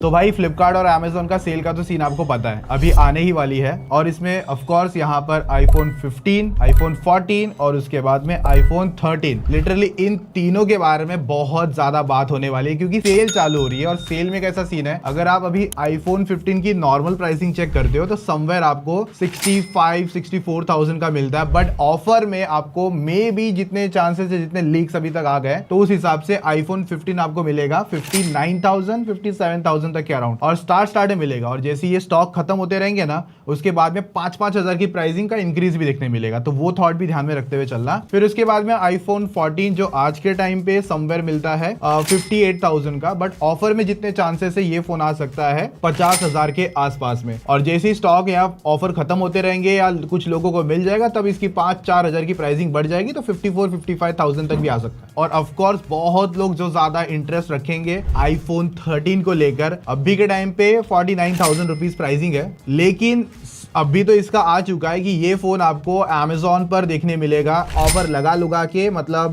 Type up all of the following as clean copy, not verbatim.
तो भाई फ्लिपकार्ट और अमेजोन का सेल का तो सीन आपको पता है, अभी आने ही वाली है। और इसमें ऑफ कोर्स यहाँ पर आईफोन 15, आईफोन 14 और उसके बाद में आईफोन 13, लिटरली इन तीनों के बारे में बहुत ज्यादा बात होने वाली है क्योंकि सेल चालू हो रही है। और सेल में कैसा सीन है, अगर आप अभी आईफोन 15 की नॉर्मल प्राइसिंग चेक करते हो तो समवेयर आपको 65-64,000 का मिलता है, बट ऑफर में आपको मे बी जितने चांसेस है, जितने लीक्स अभी तक आ गए, तो उस हिसाब से आईफोन 15 आपको मिलेगा 59,000 57,000 तक के अराउंड, और स्टार्ट में मिलेगा। और जैसे ये स्टॉक खत्म होते रहेंगे ना, उसके बाद में 5-5 हजार की प्राइसिंग का इंक्रीज भी देखने मिलेगा, तो वो थॉट भी ध्यान में रखते हुए चलना। फिर उसके बाद में आईफोन 14 जो आज के टाइम पे समवेयर मिलता है 58,000 का, बट ऑफर में जितने चांसेस है ये फोन आ सकता है 50,000 के आसपास में। और जैसे ही स्टॉक या ऑफर खत्म होते रहेंगे या कुछ लोगों को मिल जाएगा, तब इसकी 5-4 हजार की प्राइसिंग बढ़ जाएगी, तो 54-55,000 तक भी आ सकता है। और ऑफकोर्स बहुत लोग जो ज्यादा इंटरेस्ट रखेंगे आईफोन 13 को लेकर, अभी के टाइम पे 49,000 रुपीज प्राइसिंग है, लेकिन अभी तो इसका आ चुका है कि ये फोन आपको अमेजोन पर देखने मिलेगा ऑफर लगा लुगा के, मतलब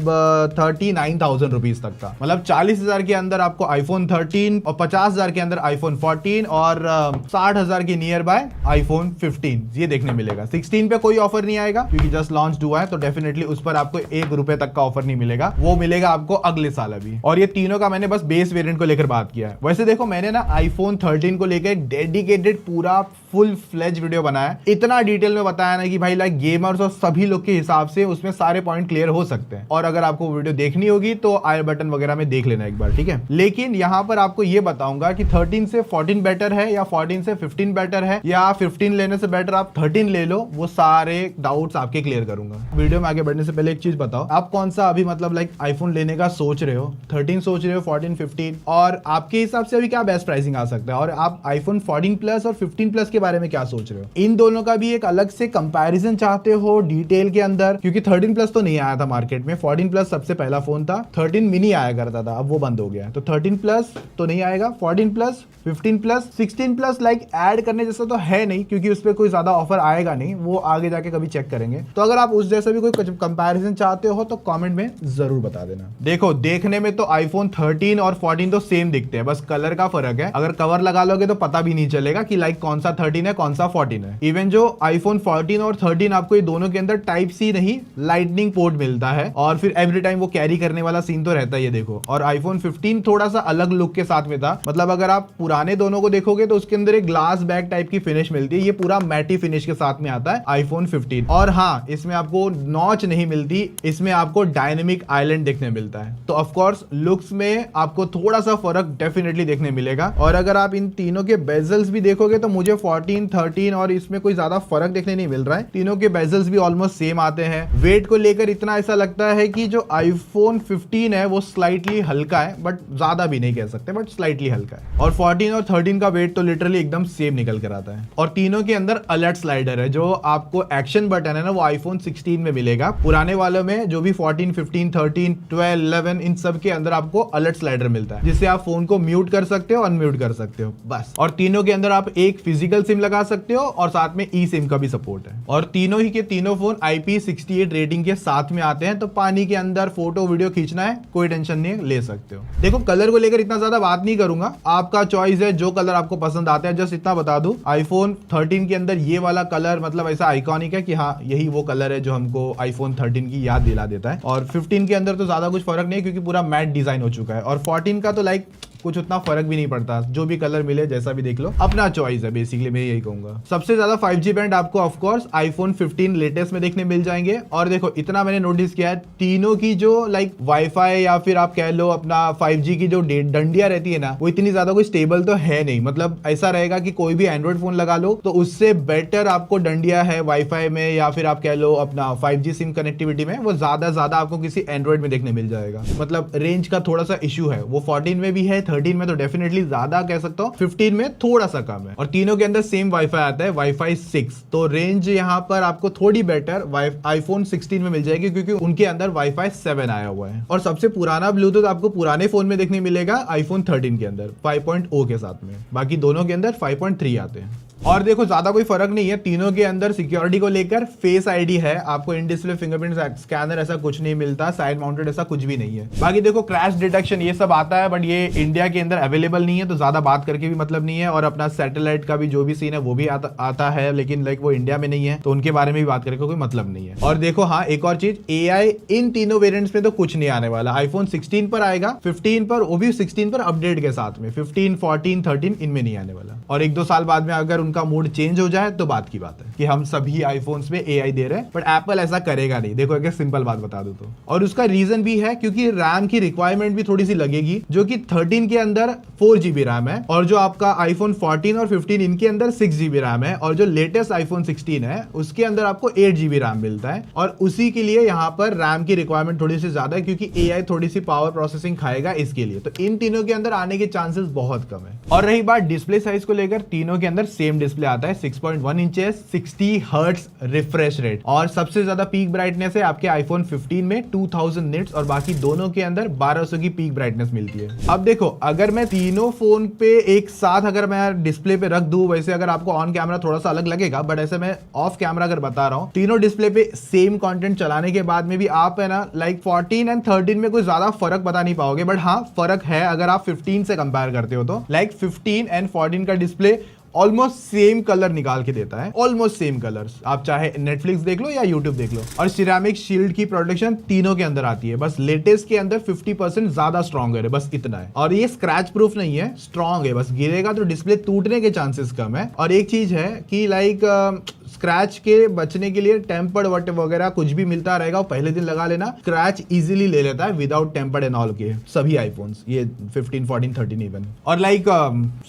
39,000 रुपीज तक का, मतलब 40,000 के अंदर आपको आईफोन 13 और 50,000 के अंदर आईफोन 14 और 60,000 के नियर बाय आईफोन 15 ये देखने मिलेगा। 16 पे कोई ऑफर नहीं आएगा क्योंकि जस्ट लॉन्च हुआ है, तो डेफिनेटली उस पर आपको 1 रुपए तक का ऑफर नहीं मिलेगा, वो मिलेगा आपको अगले साल अभी। और ये तीनों का मैंने बस बेस वेरिएंट को लेकर बात किया है। वैसे देखो, मैंने ना आईफोन 13 को लेकर एक डेडिकेटेड पूरा फुल फ्लेज वीडियो बनाया, इतना डिटेल में बताया ना कि भाई लाइक गेमर्स और सभी लोग के हिसाब से उसमें सारे पॉइंट क्लियर हो सकते हैं। और अगर आपको वीडियो देखनी होगी तो आई बटन वगैरह में देख लेना एक बार, ठीक है। लेकिन यहाँ पर आपको ये बताऊंगा कि 13 से 14 बेटर है या 14 से 15 बेटर है, या 15 लेने से बेटर आप 13 ले लो, वो सारे डाउट्स आपके क्लियर करूंगा। वीडियो में आगे बढ़ने से पहले एक चीज बताओ, आप कौन सा अभी मतलब लाइक आईफोन लेने का सोच रहे हो? 13 सोच रहे हो, 14, 15, और आपके हिसाब से अभी क्या बेस्ट प्राइसिंग आ सकता है? और आप आईफोन 14 प्लस और 15 प्लस के बारे में क्या सोच रहे हो? इन दोनों का भी एक अलग से कंपैरिजन चाहते हो डिटेल के अंदर? क्योंकि 13 प्लस तो नहीं आया था मार्केट में, 14 प्लस सबसे पहला फोन था, 13 मिनी आया करता था, अब वो बंद हो गया है, तो 13 प्लस तो नहीं आएगा, 14 plus, 15 plus, 16 plus like add करने जैसा तो है नहीं, क्योंकि उस पर कोई ज्यादा ऑफर आएगा नहीं, वो आगे जाके कभी चेक करेंगे। तो अगर आप उस जैसा भी कोई कंपैरिजन चाहते हो तो कमेंट में जरूर बता देना। देखो, देखने में तो आईफोन 13 और 14 तो सेम दिखते हैं, बस कलर का फर्क है। अगर कवर लगा लोगे तो पता भी नहीं चलेगा कि लाइक कौन सा 13 है कौन सा 14 है। इवन जो आईफोन 14 और 13 आपको ये दोनों के अंदर टाइप सी नहीं, लाइटनिंग पोर्ट मिलता है, और फिर एवरी टाइम वो कैरी करने वाला सीन तो रहता है, ये देखो। और आईफोन 15 थोड़ा सा अलग लुक के साथ में था, मतलब अगर आप पुराने दोनों को देखोगे तो उसके अंदर एक ग्लास बैग टाइप की फिनिश मिलती है, ये पूरा मैटी फिनिश के साथ में आता है आईफोन 15। और हाँ, इसमें आपको नॉच नहीं मिलती, इसमें आपको डायनेमिक आइलैंड देखने मिलता है। तो ऑफकोर्स लुक्स में आपको थोड़ा सा फर्क डेफिनेटली देखने मिलेगा। और अगर आप इन तीनों के बेजल्स भी देखोगे तो मुझे 14, 13 और इसमें कोई ज्यादा फर्क देखने नहीं मिल रहा है, तीनों के बेजल्स भी ऑलमोस्ट सेम आते हैं। वेट को लेकर इतना ऐसा लगता है कि जो आईफोन 15 है वो स्लाइटली हल्का है, बट ज्यादा भी नहीं कह सकते, बट स्लाइटली हल्का है। और 14 और 13 का वेट तो लिटरली एकदम सेम निकल कर आता है। और तीनों के अंदर अलर्ट स्लाइडर है, जो आपको एक्शन बटन है ना, वो आईफोन 16 में मिलेगा। पुराने वालों में जो भी 14, 15, 13, 12, 11 इन सब के अंदर आपको अलर्ट स्लाइडर मिलता है, जिससे आप फोन को म्यूट कर सकते हो, अनम्यूट कर सकते हो, बस। और तीनों के अंदर आप एक फिजिकल सिम लगा सकते हो और साथ में ई सिम का भी सपोर्ट है। और तीनों ही के तीनों फोन IP68 रेटिंग के साथ में आते हैं, तो पानी के अंदर फोटो वीडियो खींचना है कोई टेंशन नहीं, ले सकते हो। देखो, कलर को लेकर इतना ज्यादा बात नहीं करूंगा, आपका चॉइस है, जो कलर आपको पसंद आता है। जस्ट इतना बता दूं, आईफोन 13 के अंदर ये वाला कलर मतलब ऐसा आइकॉनिक है कि हाँ, यही वो कलर है जो हमको आईफोन 13 की याद दिला देता है। और 15 के अंदर तो ज्यादा कुछ फर्क नहीं, क्योंकि पूरा मैट डिजाइन हो चुका है। और 14 का तो लाइक कुछ उतना फर्क भी नहीं पड़ता, जो भी कलर मिले जैसा भी देख लो, अपना चॉइस है, बेसिकली मैं यही कहूंगा। सबसे ज्यादा 5G बैंड आपको ऑफ कोर्स आईफोन 15 लेटेस्ट में देखने मिल जाएंगे। और देखो, इतना मैंने नोटिस किया है, तीनों की जो लाइक वाईफाई या फिर आप कह लो अपना 5G की जो डंडिया रहती है ना, वो इतनी ज्यादा कोई स्टेबल तो है नहीं। मतलब ऐसा रहेगा कि कोई भी एंड्रॉइड फोन लगा लो तो उससे बेटर आपको डंडिया है वाईफाई में, या फिर आप कह लो अपना 5G सिम कनेक्टिविटी में, वो ज्यादा आपको किसी एंड्रॉइड में देखने मिल जाएगा। मतलब रेंज का थोड़ा सा इशू है, वो 14 में भी है, 13 में तो डेफिनेटली ज्यादा कह सकता हूं, 15 में थोड़ा सा कम है। और तीनों के अंदर सेम वाईफाई आता है, वाईफाई 6, तो रेंज यहां पर आपको थोड़ी बेटर आईफोन 16 में मिल जाएगी, क्योंकि उनके अंदर वाईफाई 7 आया हुआ है। और सबसे पुराना ब्लूटूथ आपको पुराने फोन में देखने मिलेगा आईफोन 13 के अंदर 5.0 के साथ में, बाकी दोनों के अंदर 5.3 आते हैं। और देखो ज्यादा कोई फर्क नहीं है तीनों के अंदर। सिक्योरिटी को लेकर फेस आईडी है, आपको इन डिस्प्ले फिंगरप्रिंट स्कैनर ऐसा कुछ नहीं मिलता, साइड माउंटेड ऐसा कुछ भी नहीं है। बाकी देखो क्रैश डिटेक्शन ये सब आता है, बट ये इंडिया के अंदर अवेलेबल नहीं है, तो ज्यादा बात करके भी मतलब नहीं है। और अपना सैटेलाइट का भी जो भी सीन है वो भी आता है, लेकिन लाइक वो इंडिया में नहीं है, तो उनके बारे में भी बात करके कोई मतलब नहीं है। और देखो हाँ एक और चीज, AI इन तीनों वेरिएंट्स में तो कुछ नहीं आने वाला। आईफोन 16 पर आएगा, 15 पर, वो भी 16 पर अपडेट के साथ में, 15, 14, 13 इनमें नहीं आने वाला। और 1-2 साल बाद में अगर उनका मूड चेंज हो जाए तो बात की बात है कि हम सभी आईफोन्स में AI दे रहे हैं, बट एप्पल ऐसा करेगा नहीं। देखो अगर सिंपल बात बता दूं तो, और उसका रीजन भी है क्योंकि रैम की रिक्वायरमेंट भी थोड़ी सी लगेगी, जो कि 13 के अंदर 4GB रैम है, और जो आपका आईफोन 14 और 15 इनके अंदर 6GB रैम है, और जो लेटेस्ट आईफोन 16 है उसके अंदर आपको 8GB रैम मिलता है। और उसी के लिए यहाँ पर रैम की रिक्वायरमेंट थोड़ी सी ज्यादा है, क्योंकि AI थोड़ी सी पावर प्रोसेसिंग खाएगा इसके लिए। तो इन तीनों के अंदर आने के चांसेस बहुत कम है। और रही बात डिस्प्ले साइज को लेकर, तीनों के अंदर सेम डिस्प्ले आता है, 6.1 इंचेस, 60 हर्ट्ज रिफ्रेश रेट, और सबसे ज्यादा पीक ब्राइटनेस है आपके आईफोन 15 में 2000 निट्स, और बाकी दोनों के अंदर 1200 की पीक ब्राइटनेस मिलती है। अब देखो अगर मैं तीनों फोन पे एक साथ अगर मैं डिस्प्ले पे रख दूं, वैसे अगर आपको ऑन कैमरा थोड़ा सा अलग लगेगा, बट ऐसे मैं ऑफ कैमरा अगर बता रहा हूं, तीनों डिस्प्ले पे सेम कंटेंट चलाने के बाद में भी आप है ना लाइक 14 एंड 13 में कोई ज्यादा फर्क बता नहीं पाओगे, बट हाँ फर्क है अगर आप 15 से कंपेयर करते हो तो। लाइक 15 एंड 14 का डिस्प्ले ऑलमोस्ट सेम कलर निकाल के देता है, ऑलमोस्ट सेम कलर्स, आप चाहे नेटफ्लिक्स देख लो या यूट्यूब देख लो। और सिरेमिक शील्ड की प्रोटेक्शन तीनों के अंदर आती है, बस लेटेस्ट के अंदर 50% ज्यादा स्ट्रॉन्गर है, बस इतना है। और ये स्क्रैच प्रूफ नहीं है, स्ट्रॉन्ग है, बस गिरेगा तो डिस्प्ले टूटने के चांसेस कम है। और एक चीज है कि लाइक स्क्रैच के बचने के लिए टेम्पर्ड वट वगैरह कुछ भी मिलता रहेगा, पहले दिन लगा लेना, स्क्रैच इजीली ले लेता है विदाउट टेम्पर्ड एंड ऑल के सभी आईफोन्स, ये 15, 14, 13 इवन। और लाइक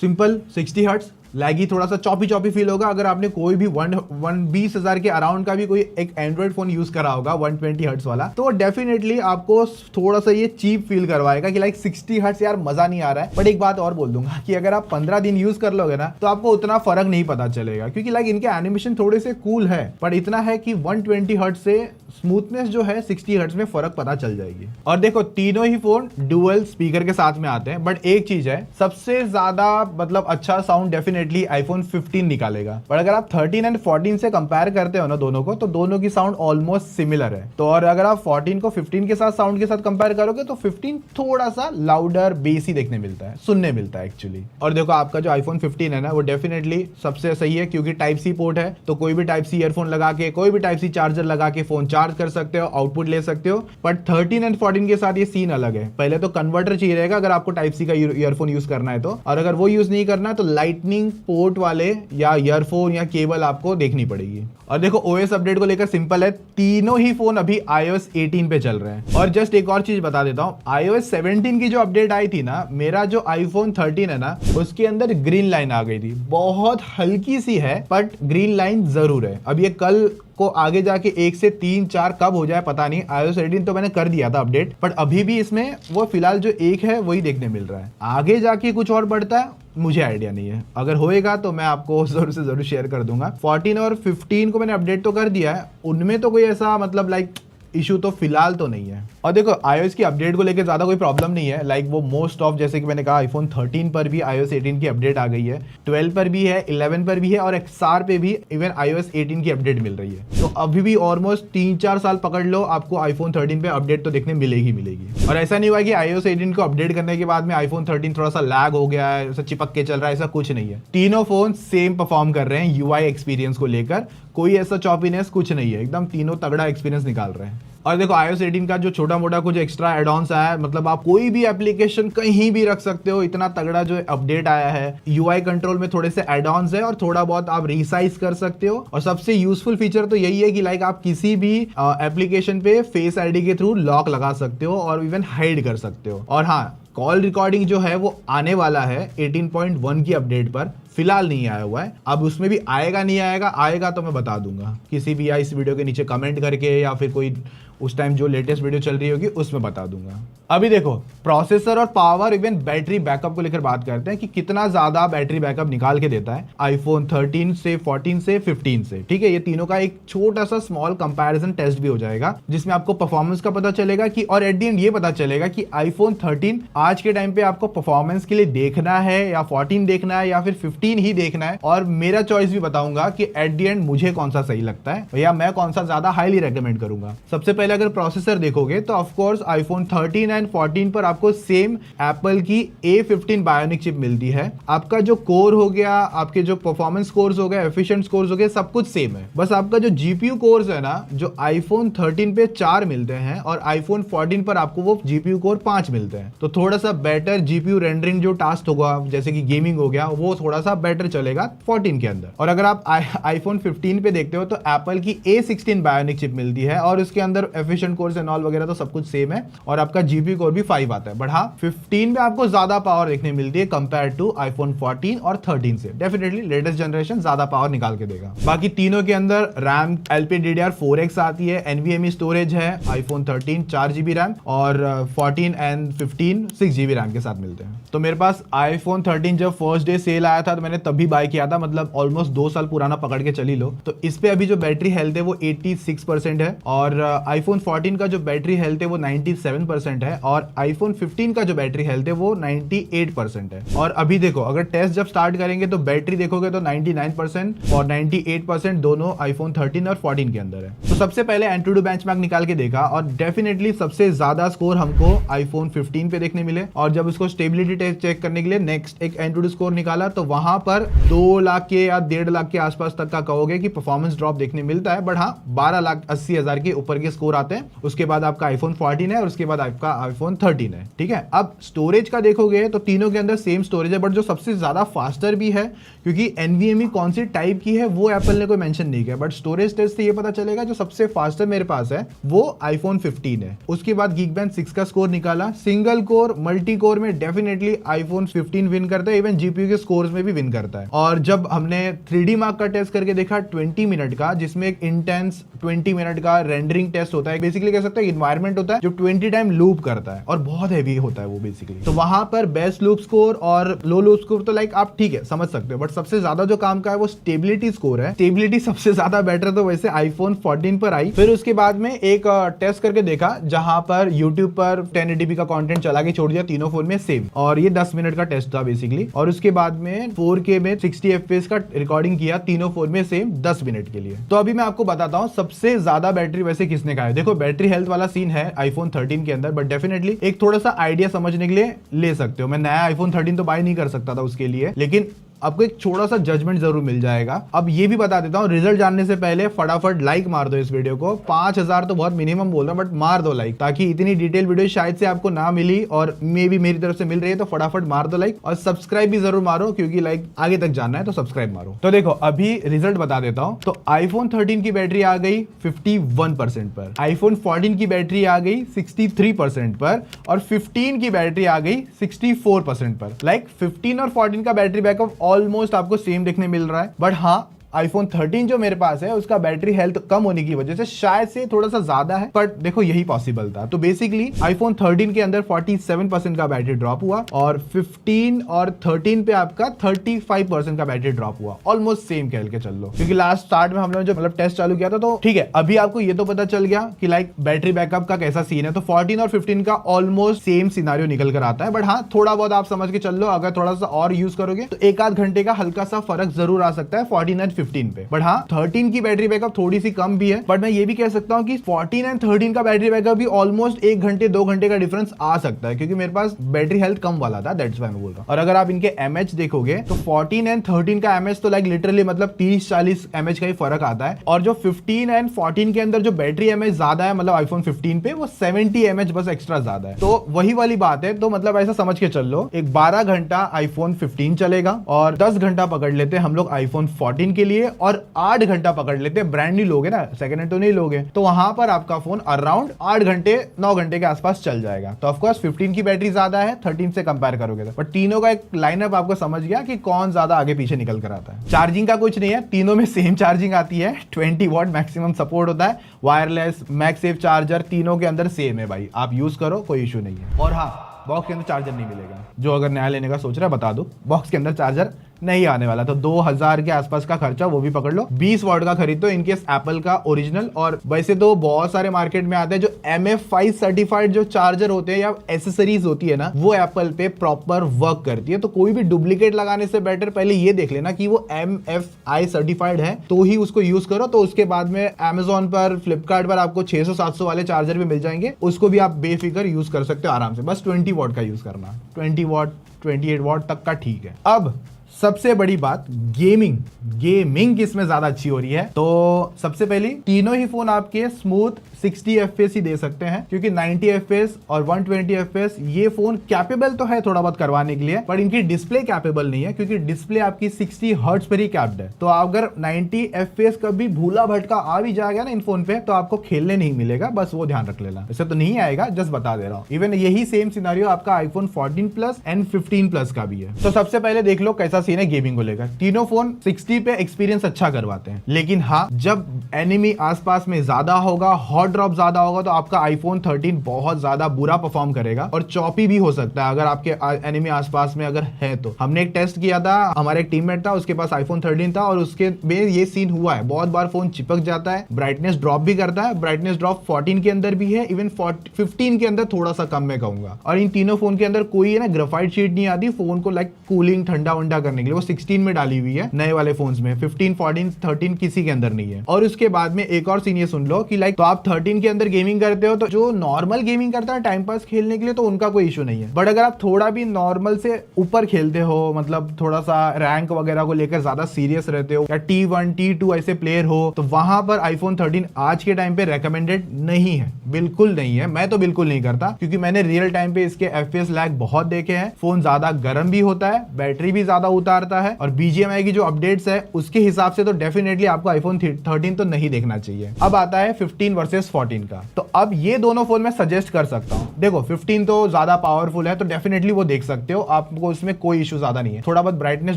सिंपल 60 हर्ट्ज, लैगी थोड़ा सा चॉपी फील होगा। अगर आपने कोई भी 20,000 के अराउंड का भी कोई एक एंड्रॉइड फोन यूज करा होगा 120 हर्ट्ज वाला, तो डेफिनेटली आपको थोड़ा सा ये चीप फील करवाएगा कि लाइक 60 हर्ट्ज यार मजा नहीं आ रहा है। बट एक बात और बोल दूंगा कि अगर आप 15 दिन यूज कर लोगे ना, तो आपको उतना फर्क नहीं पता चलेगा, क्योंकि लाइक इनके एनिमेशन थोड़े से कूल है, पर इतना है कि 120 हर्ट्ज से स्मूथनेस जो है 60 हर्ट्ज में फर्क पता चल जाएगी। और देखो तीनों ही फोन डुअल स्पीकर के साथ में आते हैं, बट एक चीज है, सबसे ज्यादा मतलब अच्छा साउंड डेफिनेटली आईफोन 15 निकालेगा। पर अगर आप 13 एंड 14 से कंपेयर करते हो ना दोनों को, तो दोनों की साउंड ऑलमोस्ट सिमिलर है। तो और अगर आप 14 को 15 के साथ साउंड के साथ कंपेयर करोगे, तो 15 थोड़ा सा लाउडर बेसी देखने मिलता है, सुनने मिलता है एक्चुअली। और देखो आपका जो आईफोन 15 है ना, वो डेफिनेटली सबसे सही है, क्योंकि टाइप सी पोर्ट है, तो कोई भी टाइप सी ईयरफोन लगा के, कोई भी टाइप सी चार्जर लगा के फोन चार्ज कर सकते हो, आउटपुट ले सकते हो। बट 13 एंड 14 के साथ ये सीन अलग है, पहले तो कन्वर्टर चाहिए रहेगा अगर आपको टाइप सी का ईयरफोन यूज करना है तो, और अगर वो यूज नहीं करना है तो लाइटनिंग पोर्ट वाले या ईयरफोन या केबल आपको देखनी पड़ेगी। और देखो ओएस अपडेट को लेकर सिंपल है, तीनों ही फोन अभी iOS 18 पे चल रहे हैं। और जस्ट एक और चीज बता देता हूं, iOS 17 की जो अपडेट आई थी ना, मेरा जो आईफोन 13 है ना, उसके अंदर ग्रीन लाइन आ गई थी, बहुत हल्की सी है बट ग्रीन लाइन जरूर है। अब ये कल को आगे जाके 1 से 3, 4 कब हो जाए पता नहीं। iOS 18 तो मैंने कर दिया था अपडेट, बट अभी भी इसमें वो फिलहाल जो 1 है वही देखने मिल रहा है। आगे जाके कुछ और बढ़ता है मुझे आइडिया नहीं है, अगर होएगा तो मैं आपको जरूर से जरूर शेयर कर दूंगा। 14 और 15 को मैंने अपडेट तो कर दिया है, उनमें तो कोई ऐसा मतलब लाइक इशू तो फिलहाल तो नहीं है। और देखो iOS की अपडेट को लेकर ज्यादा कोई प्रॉब्लम नहीं है, लाइक वो मोस्ट ऑफ, जैसे कि मैंने कहा आईफोन 13 पर भी iOS 18 की अपडेट आ गई है, 12 पर भी है, 11 पर भी है, और XR पे भी इवन iOS 18 की अपडेट मिल रही है। तो अभी भी ऑलमोस्ट 3-4 साल पकड़ लो, आपको आईफोन 13 पे अपडेट तो देखने मिलेगी। और ऐसा नहीं हुआ कि iOS 18 को अपडेट करने के बाद में आईफोन 13 थोड़ा सा लैग हो गया है, ऐसा चिपक के चल रहा है, ऐसा कुछ नहीं है। तीनों फोन सेम परफॉर्म कर रहे हैं UI एक्सपीरियंस को लेकर, कोई ऐसा चॉपीनेस कुछ नहीं है, एकदम तीनों तगड़ा एक्सपीरियंस निकाल रहे हैं। और देखो iOS 18 का जो छोटा मोटा कुछ एक्स्ट्रा एड ऑन्स आया है, मतलब आप कोई भी एप्लीकेशन कहीं भी रख सकते हो, इतना तगड़ा जो अपडेट आया है। UI कंट्रोल में थोड़े से एड ऑन्स है, और थोड़ा बहुत आप रिसाइज कर सकते हो। और सबसे यूजफुल फीचर तो यही है कि लाइक आप किसी भी एप्लीकेशन पे फेस आईडी के थ्रू लॉक लगा सकते हो और इवन हाइड कर सकते हो। और हाँ, कॉल रिकॉर्डिंग जो है वो आने वाला है 18.1 की अपडेट पर, फिलहाल नहीं आया हुआ है। अब उसमें भी आएगा नहीं आएगा तो मैं बता दूंगा किसी भी इस वीडियो के नीचे कमेंट करके, या फिर कोई उस टाइम जो लेटेस्ट वीडियो चल रही होगी उसमें बता दूंगा। अभी देखो प्रोसेसर और पावर इवन बैटरी बैकअप को लेकर बात करते हैं कि कितना ज्यादा बैटरी बैकअप निकाल के देता है आईफोन 13 से, 14 से, 15 से। ठीक है, ये तीनों का एक छोटा सा स्मॉल कंपैरिजन टेस्ट भी हो जाएगा, जिसमें आपको परफॉर्मेंस का पता चलेगा कि, और एट द एंड ये पता चलेगा कि आईफोन 13 आज के टाइम पे आपको परफॉर्मेंस के लिए देखना है या 14 देखना है या फिर 15 15 ही देखना है और मेरा चॉइस भी बताऊंगा कि एट द एंड मुझे कौन सा सही लगता है या मैं कौन सा ज्यादा हाईली रेकमेंड करूंगा। सबसे पहले अगर प्रोसेसर देखोगे तो ऑफ कोर्स आईफोन 13 एंड 14 पर आपको सेम एप्पल की A15 बायोनिक चिप मिलती है। आपका जो कोर हो गया, आपके जो परफॉर्मेंस कोर्स हो गए, एफिशिएंट कोर्स हो गए, सब कुछ सेम है। बस आपका जो जीपीयू कोर्स है ना, जो आईफोन 13 पे 4 मिलते हैं और आईफोन 14 पर आपको वो जीपीयू कोर 5 मिलते हैं। तो थोड़ा सा बेटर जीपीयू रेंडरिंग जो टास्क होगा, जैसे कि गेमिंग हो गया, वो थोड़ा सा बेटर चलेगा 14 के अंदर। और अगर आप आईफोन 15 पे देखते हो तो एप्पल की A16 बायोनिक चिप मिलती है और उसके अंदर एफिशिएंट कोर्स एंड ऑल वगैरह तो सब कुछ सेम है और आपका जीपीयू कोर भी 5 आता है। बट हाँ, 15 में आपको ज्यादा पावर देखने मिलती है कंपेयर टू आईफोन 14 और 13 से। डेफिनेटली लेटेस्ट जनरेशन ज्यादा पावर निकाल के देगा। बाकी तीनों के अंदर रैम LPDDR4X आती है, NVMe स्टोरेज है। आईफोन 13 4GB रैम और 14 एंड 15 6GB रैम के साथ मिलते हैं। तो मेरे पास आईफोन 13 जब फर्स्ट डे सेल आया था तो मैंने तभी बाय किया था, मतलब ऑलमोस्ट 2 साल पुराना पकड़ के चली लो। तो इस पे अभी जो बैटरी हेल्थ है वो 86% है और आईफोन 14 का जो बैटरी हेल्थ है वो 97% है और आईफोन 15 का जो बैटरी हेल्थ है वो 98% है। और अभी देखो, अगर टेस्ट जब स्टार्ट करेंगे तो बैटरी देखोगे तो 99% और 98% दोनों आईफोन 13 और 14 के अंदर है। तो सबसे पहले एंट्री टू बेंचमार्क निकाल के देखा और डेफिनेटली सबसे ज्यादा स्कोर हमको आईफोन 15 पे देखने मिले। और जब उसको स्टेबिलिटी टेस्ट चेक करने के लिए नेक्स्ट एक एंट्री टू स्कोर निकाला तो वहां पर 2 लाख के या 1.5 लाख के आसपास तक का कहोगे कि परफॉर्मेंस ड्रॉप देखने मिलता है। बट हाँ, 12,80,000 के ऊपर के स्कोर आते हैं। उसके बाद आपका आईफोन 14 है और उसके बाद आपका आईफोन 13 है। ठीक है, अब स्टोरेज का देखोगे तो तीनों के अंदर सेम स्टोरेज है, बट जो सबसे ज्यादा फास्टर भी है, क्योंकि NVMe कौन सी टाइप की है वो एप्पल ने कोई मेंशन नहीं किया, बट स्टोरेज टेस्ट से ये पता चलेगा जो सबसे फास्टर मेरे पास है वो आईफोन 15 है। उसके बाद Geekbench 6 का स्कोर निकाला। सिंगल कोर मल्टी कोर में डेफिनेटली आईफोन 15 विन करता है, इवन जीपीयू के स्कोर्स में भी विन करता है। और जब हमने 3D मार्क का टेस्ट करके देखा 20 मिनट का, जिसमें एक इंटेंस 20 मिनट का रेंडरिंग टेस्ट होता है, बेसिकली कह सकते हैं इन्वायरमेंट होता है जो 20 टाइम लूप करता है और बहुत हैवी होता है वो बेसिकली। तो वहां पर बेस्ट लूप स्कोर और लो लूप स्कोर तो लाइक आप ठीक है समझ सकते हो, बट सबसे ज्यादा जो काम का है वो स्टेबिलिटी स्कोर है। स्टेबिलिटी सबसे ज्यादा बेटर तो वैसे आईफोन 14 पर आई। फिर उसके बाद में एक टेस्ट करके देखा जहां पर यूट्यूब पर 1080p का कंटेंट चला के छोड़ दिया तीनों फोन में सेम, और ये 10 मिनट का टेस्ट था बेसिकली। और उसके बाद में 4K में 60 FPS का रिकॉर्डिंग किया तीनों फोन में सेम 10 मिनट के लिए। तो अभी मैं आपको बताता हूं सबसे ज्यादा बैटरी वैसे किसने कहा है। देखो, बैटरी हेल्थ वाला सीन है आईफोन 13 के अंदर, बट डेफिनेटली एक थोड़ा सा आइडिया समझने के लिए ले सकते हो। मैं नया आईफोन 13 तो बाय नहीं कर सकता था उसके लिए, लेकिन आपको एक छोटा सा जजमेंट जरूर मिल जाएगा। अब ये भी बता देता हूँ, रिजल्ट जानने से पहले फटाफट लाइक मार दो इस वीडियो को। 5000 तो बहुत मिनिमम बोल रहा हूं, बट मार दो लाइक, ताकि इतनी डिटेल वीडियो शायद से आपको ना मिली और मे भी मेरी तरफ से मिल रही है, तो फटाफट मार दो लाइक। और सब्सक्राइब भी जरूर मारो, क्योंकि लाइक आगे तक जानना है तो सब्सक्राइब मारो। तो देखो, अभी रिजल्ट बता देता हूँ। तो आईफोन 13 की बैटरी आ गई 51% पर, आईफोन 14 की बैटरी आ गई 63% पर और 15 की बैटरी आ गई 64% पर। लाइक 15 और 14 का बैटरी बैकअप ऑलमोस्ट आपको सेम देखने मिल रहा है, बट हाँ आईफोन 13 जो मेरे पास है उसका बैटरी हेल्थ कम होने की वजह से शायद से थोड़ा सा ज्यादा है, पर देखो यही पॉसिबल था। तो बेसिकली आईफोन 13 के अंदर 47% का बैटरी ड्रॉप हुआ और 15 और 13 पे आपका 35% का बैटरी ड्रॉप हुआ। ऑलमोस्ट सेम कह के चल लो, क्योंकि लास्ट स्टार्ट में हम लोग जो मतलब टेस्ट चालू किया था, तो ठीक है अभी आपको ये तो पता चल गया कि लाइक बैटरी बैकअप का कैसा सीन है। तो 14 और 15 का ऑलमोस्ट सेम सिनारियो निकल कर आता है, बट हाँ थोड़ा बहुत आप समझ के चल लो। अगर थोड़ा सा और यूज करोगे तो 1-8 घंटे का हल्का सा फर्क जरूर आ सकता है 14 एंड 15 पे। बट हाँ 13 की बैटरी बैकअप थोड़ी सी कम भी है, बट मैं ये भी कह सकता हूँ कि 14 एंड 13 का बैटरी बैकअप भी ऑलमोस्ट 1 घंटे 2 घंटे का डिफरेंस आ सकता है, क्योंकि मेरे पास बैटरी हेल्थ कम वाला था, दैट्स व्हाई मैं बोल रहा हूँ। और अगर आप इनके एमएच देखोगे तो 14 एंड 13 का एमएच तो लाइक लिटरली मतलब 30-40 एमएच का ही फर्क आता है, और जो 15 एंड 14 के अंदर जो बैटरी एमएच ज्यादा है, मतलब आईफोन 15 पे वो 70 एमएच बस एक्स्ट्रा ज्यादा है। तो वही वाली बात है। तो मतलब ऐसा समझ के चल लो, एक 12 घंटा आईफोन 15 चलेगा और 10 घंटा पकड़ लेते हम लोग आईफोन 14 के लिए, और 8 घंटा पकड़ लेते हैं, ब्रांड नहीं लोगे ना, सेकंड हैंड तो नहीं लोगे, तो वहां पर आपका फोन अराउंड 8 घंटे 9 घंटे के आसपास चल जाएगा। तो ऑफकोर्स 15 की बैटरी ज्यादा है 13 से कंपेयर करोगे तो, बट तीनों का एक लाइनअप आपको समझ गया कि कौन ज्यादा आगे पीछे निकल कर आता है। चार्जिंग का कुछ नहीं है, तीनों में सेम चार्जिंग आती है, 20 वॉट मैक्सिमम सपोर्ट होता है, वायरलेस मैगसेफ चार्जर तीनों के अंदर सेम है भाई, आप यूज करो कोई इशू नहीं है। और हाँ, बॉक्स के अंदर चार्जर नहीं मिलेगा, जो अगर नया लेने का सोच रहा है बता दो, बॉक्स के अंदर चार्जर नहीं आने वाला। तो 2000 के आसपास का खर्चा वो भी पकड़ लो, 20 वॉट का खरीद दो इनकेस एप्पल का ओरिजिनल। और वैसे तो बहुत सारे मार्केट में आते हैं जो MF5 सर्टिफाइड जो चार्जर होते हैं या एसेसरीज होती है ना, वो एप्पल पे प्रॉपर वर्क करती है। तो कोई भी डुप्लीकेट लगाने से बेटर पहले ये देख लेना कि वो MFI सर्टिफाइड है तो ही उसको यूज करो। तो उसके बाद में Amazon पर, फ्लिपकार्ट पर आपको 600-700 वाले चार्जर भी मिल जाएंगे, उसको भी आप बेफिक्र यूज कर सकते हो आराम से। बस 20 वॉट का यूज करना, 20 वॉट 28 वॉट तक का ठीक है। अब सबसे बड़ी बात, गेमिंग किसमें ज्यादा अच्छी हो रही है। तो सबसे पहली, तीनों ही फोन आपके स्मूथ 60 FPS ही दे सकते हैं, क्योंकि 90 FPS और 120 FPS ये फोन कैपेबल तो है थोड़ा बहुत करवाने के लिए, पर इनकी डिस्प्ले कैपेबल नहीं है, क्योंकि डिस्प्ले आपकी 60 हर्ट्ज पर ही कैप्ड है। तो अगर 90 FPS कभी भूला भटका आ भी जाएगा ना इन फोन पे, तो आपको खेलने नहीं मिलेगा, बस वो ध्यान रख लेना। वैसे तो नहीं आएगा, जस्ट बता दे रहा हूँ। इवन यही सेम सिनेरियो आपका iPhone 14 Plus एंड 15 Plus का भी है। तो सबसे पहले देख लो कैसा सीन है गेमिंग को लेकर। तीनों फोन 60 पे एक्सपीरियंस अच्छा करवाते हैं, लेकिन हाँ, जब एनिमी आसपास में ज्यादा होगा, हॉट ड्रॉप ज्यादा होगा, तो आपका iPhone 13 बहुत ज्यादा बुरा परफॉर्म करेगा और चॉपी भी हो सकता है अगर आपके एनिमी आसपास में अगर है तो। हमने एक टेस्ट किया था, हमारे एक टीममेट था, उसके पास iPhone 13 था और उसके में ये सीन हुआ है। बहुत बार फोन चिपक जाता है, ब्राइटनेस ड्रॉप भी करता है। ब्राइटनेस ड्रॉप 14 के अंदर भी है, इवन 15 के अंदर थोड़ा सा कम मैं कहूंगा। और इन तीनों फोन के अंदर कोई है ना ग्रेफाइट शीट नहीं आती फोन को लाइक कूलिंग ठंडा वंडा करने के लिए, वो 16 में डाली हुई है नए वाले फोन्स में। 15, 14, 13 किसी के अंदर नहीं है। और उसके बाद में एक और सीन ये सुन लो कि लाइक, तो आप 13 के अंदर गेमिंग करते हो, तो जो नॉर्मल गेमिंग करता है टाइम पास खेलने के लिए, तो उनका कोई इशू नहीं है। बट अगर आप थोड़ा भी नॉर्मल से ऊपर खेलते हो, मतलब थोड़ा सा रैंक वगैरह को लेकर ज्यादा सीरियस रहते हो, या T1, T2 ऐसे प्लेयर हो, तो वहां पर iPhone 13 आज के टाइम पे रेकमेंडेड नहीं है, बिल्कुल नहीं है। मैं तो बिल्कुल नहीं करता, क्योंकि मैंने रियल टाइम पे इसके FPS लैग बहुत देखे हैं। फोन ज्यादा गर्म भी होता है, बैटरी भी ज्यादा उतारता है, और BGMI की जो अपडेट्स है उसके हिसाब से तो डेफिनेटली आपको iPhone 13 तो नहीं देखना चाहिए। अब आता है 15 वर्सेस 14 का। तो अब ये दोनों फोन मैं सजेस्ट कर सकता हूं। देखो 15 तो ज्यादा पावरफुल है, तो डेफिनेटली वो देख सकते हो, आपको इसमें कोई इशू ज्यादा नहीं है। थोड़ा बहुत ब्राइटनेस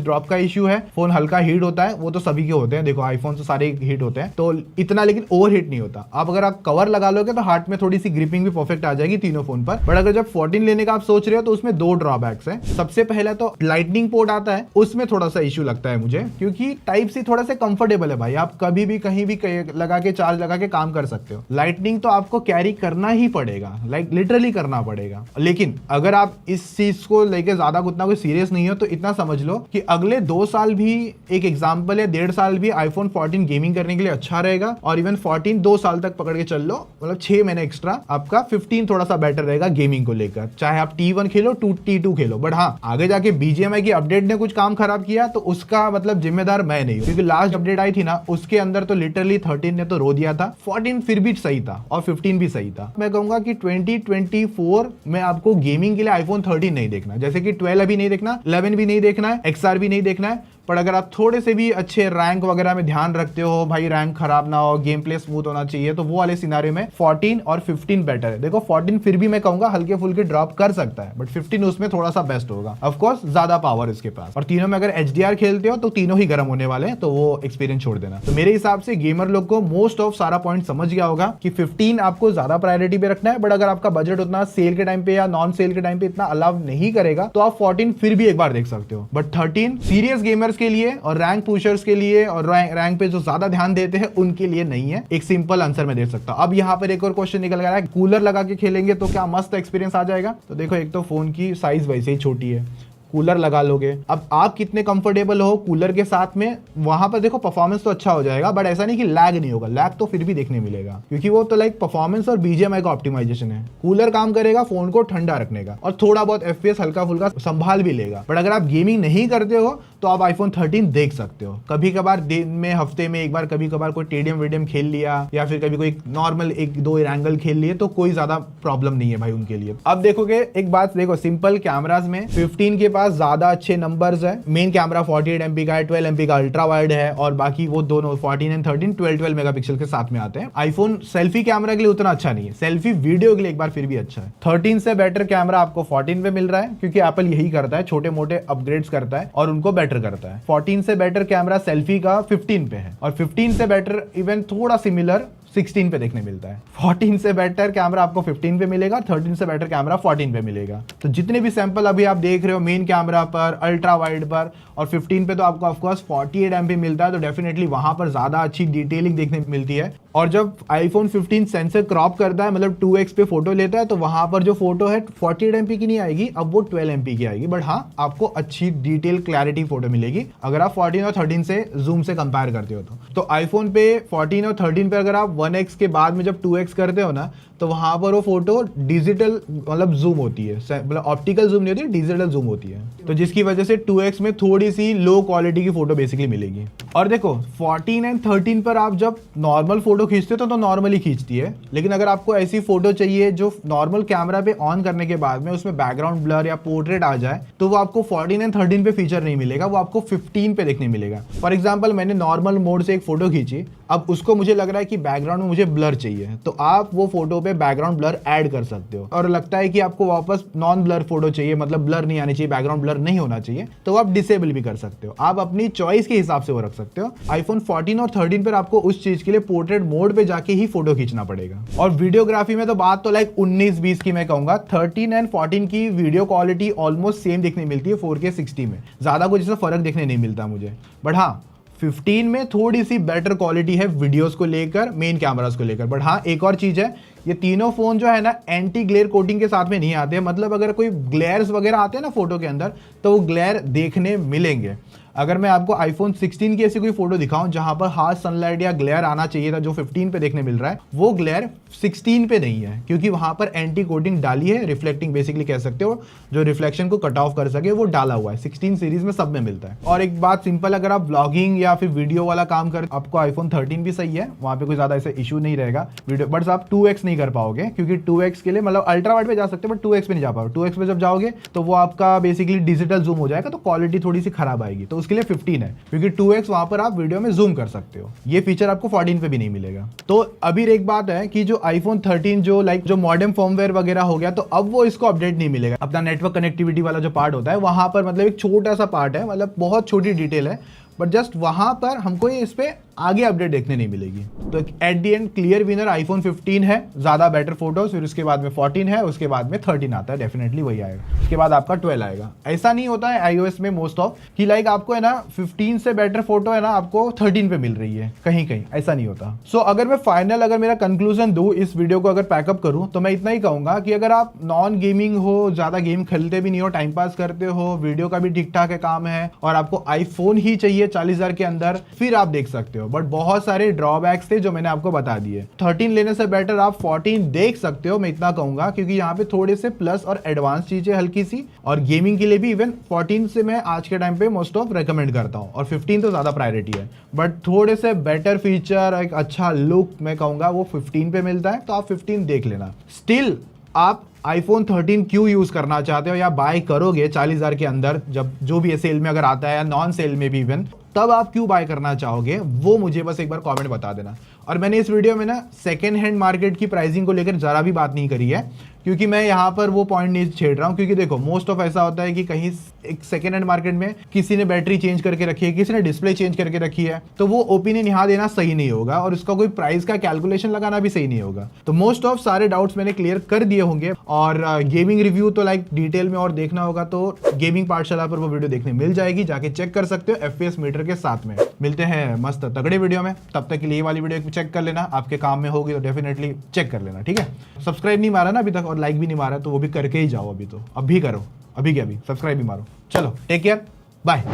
ड्रॉप का इशू है, फोन हल्का हीट होता है, वो तो सभी के होते हैं, देखो आईफोन तो सारे हीट होते हैं, तो इतना लेकिन ओवर हीट नहीं होता। अब अगर आप कवर लगा लोगे तो हाथ में थोड़ी सी ग्रिपिंग भी परफेक्ट आ जाएगी तीनों फोन पर। बट अगर जब 14 लेने का आप सोच रहे हो, तो उसमें दो ड्रॉबैक्स है। सबसे पहला तो लाइटनिंग पोर्ट आता है, उसमें थोड़ा सा इशू लगता है मुझे, क्योंकि टाइप सी थोड़ा सा कंफर्टेबल है भाई, आप कभी भी कहीं भी लगा के चार्ज लगा के काम कर सकते हो। लाइटनिंग तो आपको कैरी करना ही पड़ेगा, लाइक लिटरली करना पड़ेगा। लेकिन अगर आप इस चीज को लेके ज्यादा उतना कोई सीरियस नहीं हो, तो इतना समझ लो कि अगले 2 साल भी, एक एग्जांपल है 1.5 साल भी iPhone 14 गेमिंग करने के लिए अच्छा रहेगा। और इवन 14 2 साल तक पकड़ के चल लो, मतलब 6 महीने एक्स्ट्रा, आपका 15 थोड़ा सा बेटर रहेगा गेमिंग को लेकर, चाहे आप T1 Khelo, T2 Khelo. But हाँ, आगे जाके BGMI की अपडेट ने कुछ काम खराब किया, तो उसका मतलब जिम्मेदार मैं नहीं हूं, क्योंकि लास्ट अपडेट आई थी ना, उसके अंदर तो लिटरली 13 ने तो रो दिया था। 14 फिर भी सही था और 15 भी सही था। मैं कहूंगा कि 2024 में आपको गेमिंग के लिए iPhone 13 नहीं देखना, जैसे कि 12 अभी नहीं देखना, 11 भी नहीं देखना है, XR भी नहीं देखना है। पर अगर आप थोड़े से भी अच्छे रैंक वगैरह में ध्यान रखते हो, भाई रैंक खराब ना हो, गेम प्ले स्मूथ होना चाहिए, तो वो वाले सिनारियो में 14 और 15 बेटर है। देखो 14 फिर भी मैं कहूंगा हल्के फुल्के ड्रॉप कर सकता है, बट 15 उसमें थोड़ा सा बेस्ट होगा। ऑफ कोर्स ज्यादा पावर इसके पास, और तीनों में अगर HDR खेलते हो तो तीनों ही गर्म होने वाले हैं, तो वो एक्सपीरियंस छोड़ देना। तो मेरे हिसाब से गेमर लोग को मोस्ट ऑफ सारा पॉइंट समझ गया होगा कि 15 आपको ज्यादा प्रायोरिटी पे रखना है। बट अगर आपका बजट उतना सेल के टाइम पे या नॉन सेल के टाइम पे इतना अलाउ नहीं करेगा, तो आप 14 फिर भी एक बार देख सकते हो। बट 13 सीरियस गेमर्स के लिए और रैंक पुशर्स के लिए और रैंक पे जो ज्यादा ध्यान देते हैं उनके लिए नहीं है। एक सिंपल आंसर मैं दे सकता हूं। अब यहाँ पर एक और क्वेश्चन निकल गया है, कूलर लगा के खेलेंगे तो क्या मस्त एक्सपीरियंस आ जाएगा? तो देखो, एक तो फोन की साइज वैसे ही छोटी है, कूलर लगा लोगे, अब आप कितने कंफर्टेबल हो कूलर के साथ में, वहां पर देखो परफॉर्मेंस तो अच्छा हो जाएगा, बट ऐसा नहीं कि लैग नहीं होगा। लैग तो फिर भी देखने मिलेगा, क्योंकि वो तो लाइक परफॉर्मेंस और BGMI का ऑप्टिमाइजेशन है। कूलर काम करेगा फोन को ठंडा रखने का, और थोड़ा बहुत FPS हल्का फुल्का संभाल भी लेगा। बट अगर आप गेमिंग नहीं करते हो, तो आप iPhone 13 देख सकते हो। कभी कभार दिन में, हफ्ते में एक बार, कभी कभार कोई टेडियम वेडियम खेल लिया, या फिर कभी कोई नॉर्मल 1-2 एंगल खेल लिए, तो कोई ज्यादा प्रॉब्लम नहीं है भाई उनके लिए। अब देखोगे, एक बात देखो, सिंपल कैमराज में 15 के पास ज्यादा अच्छे नंबर्स है। मेन कैमरा 48 MP का है, 12 MP का अल्ट्रा वाइड है, और बाकी वो दोनों 14 एंड 13 12 मेगापिक्सल के साथ में आते हैं। iPhone सेल्फी कैमरा के लिए उतना अच्छा नहीं है, सेल्फी वीडियो के लिए एक बार फिर भी अच्छा है। 13 से बेटर कैमरा आपको 14 पे मिल रहा है, क्योंकि एप्पल यही करता है, छोटे मोटे अपग्रेड्स करता है और उनको बेटर करता है। 14 से बेटर कैमरा सेल्फी का 15 पे है, और 15 से बेटर इवन थोड़ा सिमिलर 16 पे देखने मिलता है। 14 से बेटर कैमरा आपको 15 पे मिलेगा, 13 से बेटर कैमरा 14 पे मिलेगा। तो जितने भी सैंपल अभी आप देख रहे हो मेन कैमरा पर, अल्ट्रा वाइड पर और 15 पे, तो आपको ऑफकोर्स 48 MP मिलता है, तो डेफिनेटली वहां पर ज्यादा अच्छी डिटेलिंग देखने मिलती है। और जब आईफोन 15 सेंसर क्रॉप करता है, मतलब 2x पे फोटो लेता है, तो वहां पर जो फोटो है 48 MP की नहीं आएगी, अब वो 12 MP की आएगी। बट हाँ, आपको अच्छी डिटेल क्लैरिटी फोटो मिलेगी अगर आप 14 और 13 से जूम से कंपेयर करते हो तो आईफोन पे 14 और 13 पे अगर आप 1x के बाद में जब 2x करते हो ना, तो वहां पर वो फोटो डिजिटल मतलब जूम होती है, मतलब ऑप्टिकल जूम नहीं होती, डिजिटल जूम होती है, तो जिसकी वजह से 2x में थोड़ी सी लो क्वालिटी की फोटो बेसिकली मिलेगी। और देखो 14 एंड 13 पर आप जब नॉर्मल फोटो खींचते हो तो नॉर्मली खींचती है, लेकिन अगर आपको ऐसी फोटो चाहिए जो नॉर्मल कैमरा पे ऑन करने के बाद में उसमें बैकग्राउंड ब्लर या पोर्ट्रेट आ जाए, तो वो आपको 14 एंड 13 पे फीचर नहीं मिलेगा, वो आपको 15 पे देखने मिलेगा। फॉर एग्जाम्पल मैंने नॉर्मल मोड से एक फोटो खींची, अब उसको मुझे लग रहा है कि बैकग्राउंड में मुझे ब्लर चाहिए, तो आप वो फोटो पे बैकग्राउंड ब्लर ऐड कर सकते हो। और लगता है कि आपको वापस नॉन ब्लर फोटो चाहिए, मतलब ब्लर नहीं आनी चाहिए, बैकग्राउंड ब्लर नहीं होना चाहिए, तो आप डिसेबल भी कर सकते हो। आप अपनी चॉइस के हिसाब से वो रख सकते हो। आईफोन 14 और 13 पर आपको उस चीज के लिए पोर्ट्रेट मोड पे जाके ही फोटो खींचना पड़ेगा। और वीडियोग्राफी में तो बात तो लाइक 19-20 की मैं कहूंगा, 13 एंड 14 की वीडियो क्वालिटी ऑलमोस्ट सेम दिखने मिलती है 4K 60 में, ज्यादा कुछ इसमें फर्क देखने नहीं मिलता मुझे। बट हाँ 15 में थोड़ी सी बेटर क्वालिटी है वीडियोस को लेकर, मेन कैमरास को लेकर। बट हाँ एक और चीज है, ये तीनों फोन जो है ना एंटी ग्लेयर कोटिंग के साथ में नहीं आते हैं, मतलब अगर कोई ग्लेयर्स वगैरह आते हैं ना फोटो के अंदर, तो वो ग्लेयर देखने मिलेंगे। अगर मैं आपको आईफोन 16 की ऐसी कोई फोटो दिखाऊं जहां पर हार्श सनलाइट या ग्लेयर आना चाहिए था जो 15 पे देखने मिल रहा है, वो ग्लेयर 16 पे नहीं है, क्योंकि वहां पर एंटी कोटिंग डाली है, रिफ्लेक्टिंग बेसिकली कह सकते हो, जो रिफ्लेक्शन को कट ऑफ कर सके वो डाला हुआ है। 16 सीरीज में सब में मिलता है। और एक बात सिंपल, अगर आप ब्लॉगिंग या फिर वीडियो वाला काम कर, आपको आईफोन 13 भी सही है, वहां पे कोई ज्यादा ऐसा इशू नहीं रहेगा वीडियो। बट आप 2x नहीं कर पाओगे, क्योंकि 2x के लिए मतलब अल्ट्रा वाइड पे जा सकते हो, बट 2x पे नहीं जा पाओगे। 2x पे जब जाओगे तो वो आपका बेसिकली डिजिटल जूम हो जाएगा, तो क्वालिटी थोड़ी सी खराब आएगी, तो उसके लिए 15 है, क्योंकि 2x वहां पर आप वीडियो में जूम कर सकते हो। ये फीचर आपको 14 पे भी नहीं मिलेगा। तो अभी एक बात है कि जो आईफोन 13 जो मॉडर्न फर्मवेयर वगैरह हो गया, तो अब वो इसको अपडेट नहीं मिलेगा। अपना नेटवर्क कनेक्टिविटी वाला जो पार्ट होता है वहां पर मतलब एक छोटा सा पार्ट है, मतलब बहुत छोटी डिटेल है, बट जस्ट वहां पर हमको ये इस पे आगे अपडेट देखने नहीं मिलेगी। तो at the and clear winner iPhone 15 है, ज्यादा बेटर फोटोज, फिर उसके बाद में 14 है, उसके बाद में 13 आता है, डेफिनेटली वही आएगा, उसके बाद आपका 12 आएगा। ऐसा नहीं होता है iOS में मोस्ट ऑफ कि लाइक आपको है ना 15 से बेटर फोटो है ना आपको 13 पे मिल रही है, कहीं कहीं ऐसा नहीं होता। सो अगर मेरा कंक्लूजन दूं इस वीडियो को, अगर पैकअप करूं, तो मैं इतना ही कहूंगा कि अगर आप नॉन गेमिंग हो, ज्यादा गेम खेलते भी नहीं हो, टाइम पास करते हो, वीडियो का भी ठीक ठाक है काम है, और आपको आईफोन ही चाहिए 40,000 के अंदर, फिर आप देख सकते हो। बट बहुत सारे ड्रॉबैक्स थे जो मैंने आपको बता दिए। 13 लेने से बेटर आप 14 देख सकते हो, मैं इतना कहूंगा, क्योंकि यहाँ पे थोड़े से प्लस और एडवांस चीजें हल्की सी, और गेमिंग के लिए भी इवन 14 से मैं आज के टाइम पे मोस्ट ऑफ रेकमेंड करता हूँ, और 15 तो ज्यादा प्रायोरिटी है। बट थोड़े से बेटर फीचर, एक अच्छा लुक मैं कहूंगा वो 15 पे मिलता है, तो आप 15 देख लेना। स्टिल आप आईफोन 13 क्यों यूज करना चाहते हो या बाय करोगे 40,000 के अंदर, जब जो भी सेल में अगर आता है या नॉन सेल में भी इवन, तब आप क्यों बाय करना चाहोगे, वो मुझे बस एक बार कमेंट बता देना। और मैंने इस वीडियो में ना सेकेंड हैंड मार्केट की प्राइसिंग को लेकर जरा भी बात नहीं करी है, क्योंकि मैं यहाँ पर वो पॉइंट नहीं छेड़ रहा हूँ। क्योंकि देखो मोस्ट ऑफ ऐसा होता है कि कहीं एक सेकेंड हैंड मार्केट में किसी ने बैटरी चेंज करके रखी है, किसी ने डिस्प्ले चेंज करके रखी है, तो वो ओपिनियन यहाँ देना सही नहीं होगा, और उसका कोई प्राइस का कैलकुलेशन लगाना भी सही नहीं होगा। तो मोस्ट ऑफ सारे डाउट्स मैंने क्लियर कर दिए होंगे। और गेमिंग रिव्यू तो लाइक डिटेल में और देखना होगा तो गेमिंग पाठशाला पर वो वीडियो देखने मिल जाएगी, जाके चेक कर सकते हो FPS मीटर के साथ में। मिलते हैं मस्त तगड़े वीडियो में, तब तक के लिए ये वाली वीडियो चेक कर लेना, आपके काम में होगी तो डेफिनेटली चेक कर लेना, ठीक है। सब्सक्राइब नहीं मारा ना अभी तक, और लाइक भी नहीं मारा, तो वो भी करके ही जाओ, अभी तो अभी करो, अभी क्या, अभी सब्सक्राइब भी मारो। चलो टेक केयर, बाय।